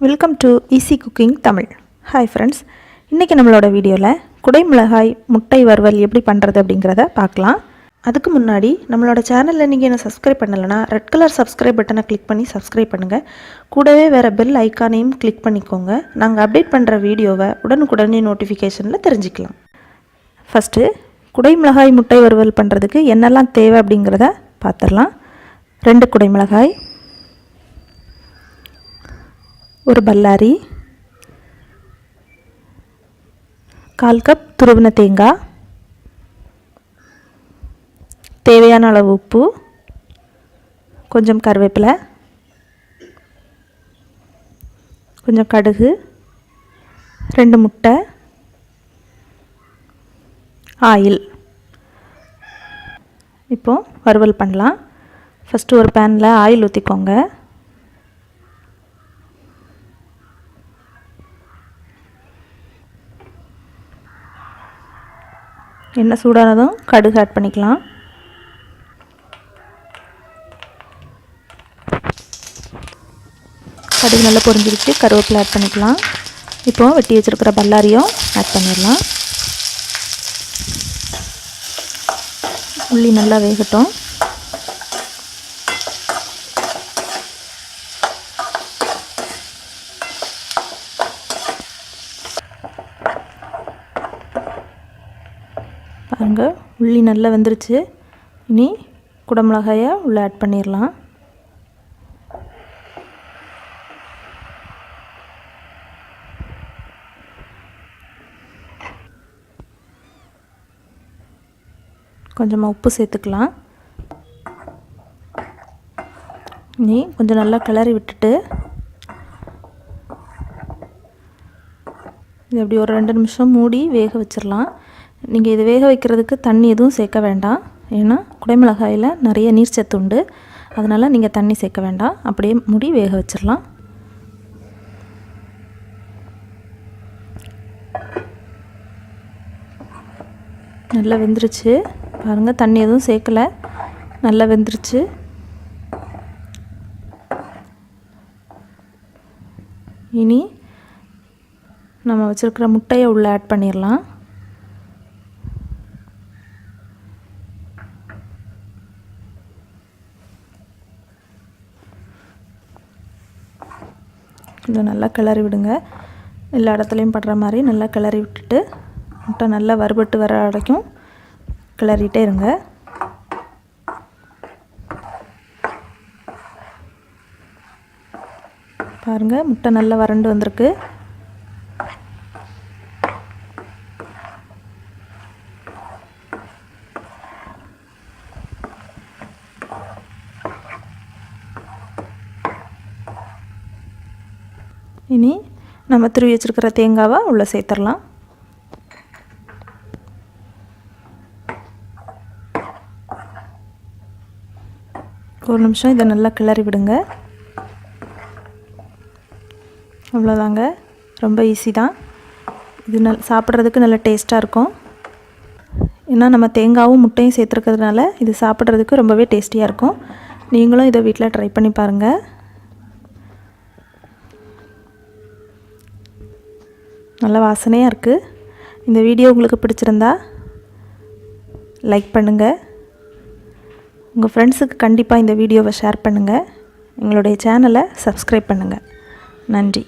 Welcome to easy cooking Tamil. Hi friends, இன்றைக்கி நம்மளோட வீடியோவில் குடை மிளகாய் முட்டை வறுவல் எப்படி பண்ணுறது அப்படிங்கிறத பார்க்கலாம். அதுக்கு முன்னாடி நம்மளோட சேனலில் நீங்கள் என்ன சப்ஸ்கிரைப் பண்ணலைன்னா ரெட் கலர் சப்ஸ்கிரைப் பட்டனை கிளிக் பண்ணி சப்ஸ்கிரைப் பண்ணுங்கள். கூடவே வேறு பெல் ஐக்கானையும் கிளிக் பண்ணிக்கோங்க. நாங்கள் அப்டேட் பண்ணுற வீடியோவை உடனுக்குடனே நோட்டிஃபிகேஷனில் தெரிஞ்சுக்கலாம். ஃபஸ்ட்டு குடை மிளகாய் முட்டை வறுவல் பண்ணுறதுக்கு என்னெல்லாம் தேவை அப்படிங்கிறத பார்த்துடலாம். 2 குடை மிளகாய், ஒரு பல்லாரி, 1/4 கப் துருவின தேங்காய், தேவையான அளவு உப்பு, கொஞ்சம் கருவேப்பிலை, கொஞ்சம் கடுகு, 2 முட்டை, ஆயில். இப்போ வறுவல் பண்ணலாம். ஃபஸ்ட்டு ஒரு பேனில் ஆயில் ஊற்றிக்கோங்க. எண்ணெய் சூடானதும் கடுகு ஆட் பண்ணிக்கலாம். கடுகு நல்லா பொரிஞ்சிருச்சு. கருவேப்பிலை ஆட் பண்ணிக்கலாம். இப்போது வெட்டி வச்சுருக்கிற பல்லாரியும் ஆட் பண்ணிடலாம். உள்ளி நல்லா வேகட்டும். பாருங்க, உள்ளி நல்லா வெந்துருச்சு. இனி குடமிளகாயை உள்ளே ஆட் பண்ணிடலாம். கொஞ்சமாக உப்பு சேர்த்துக்கலாம். இனி கொஞ்சம் நல்லா கிளறி விட்டுட்டு இது அப்படி ஒரு 2 நிமிஷம் மூடி வேக வச்சிடலாம். நீங்கள் இது வேக வைக்கிறதுக்கு தண்ணி எதுவும் சேர்க்க வேண்டாம். ஏன்னா குடைமிளகாயில் நிறைய நீர் சத்து உண்டு. அதனால் நீங்கள் தண்ணி சேர்க்க வேண்டாம். அப்படியே மூடி வேக வச்சிடலாம். நல்லா வெந்துருச்சு. பாருங்கள், தண்ணி எதுவும் சேர்க்கலை. நல்லா வெந்துருச்சு. இனி நம்ம வச்சுருக்கிற முட்டையை உள்ளே ஆட் பண்ணிடலாம். கொஞ்சம் நல்லா கிளறி விடுங்க. எல்லா இடத்துலையும் படுற மாதிரி நல்லா கிளறி விட்டுட்டு முட்டை நல்லா வறுபட்டு வர வரைக்கும் கிளறிட்டே இருங்க. பாருங்கள், முட்டை நல்லா வறண்டு வந்திருக்கு. இனி நம்ம துருவி வச்சுருக்கிற தேங்காவை உள்ளே சேர்த்துடலாம். ஒரு நிமிஷம் இதை நல்லா கிளறி விடுங்க. அவ்வளோதாங்க, ரொம்ப ஈஸி தான். இது சாப்பிட்றதுக்கு நல்ல டேஸ்ட்டாக இருக்கும். ஏன்னா நம்ம தேங்காவும் முட்டையும் சேர்த்துருக்கிறதுனால இது சாப்பிட்றதுக்கு ரொம்பவே டேஸ்டியாக இருக்கும். நீங்களும் இதை வீட்டில் ட்ரை பண்ணி பாருங்கள். நல்ல வாசனையாக இருக்குது. இந்த வீடியோ உங்களுக்கு பிடிச்சிருந்தா லைக் பண்ணுங்கள். உங்கள் ஃப்ரெண்ட்ஸுக்கு கண்டிப்பாக இந்த வீடியோவை ஷேர் பண்ணுங்கள். எங்களுடைய சேனலை சப்ஸ்கிரைப் பண்ணுங்கள். நன்றி.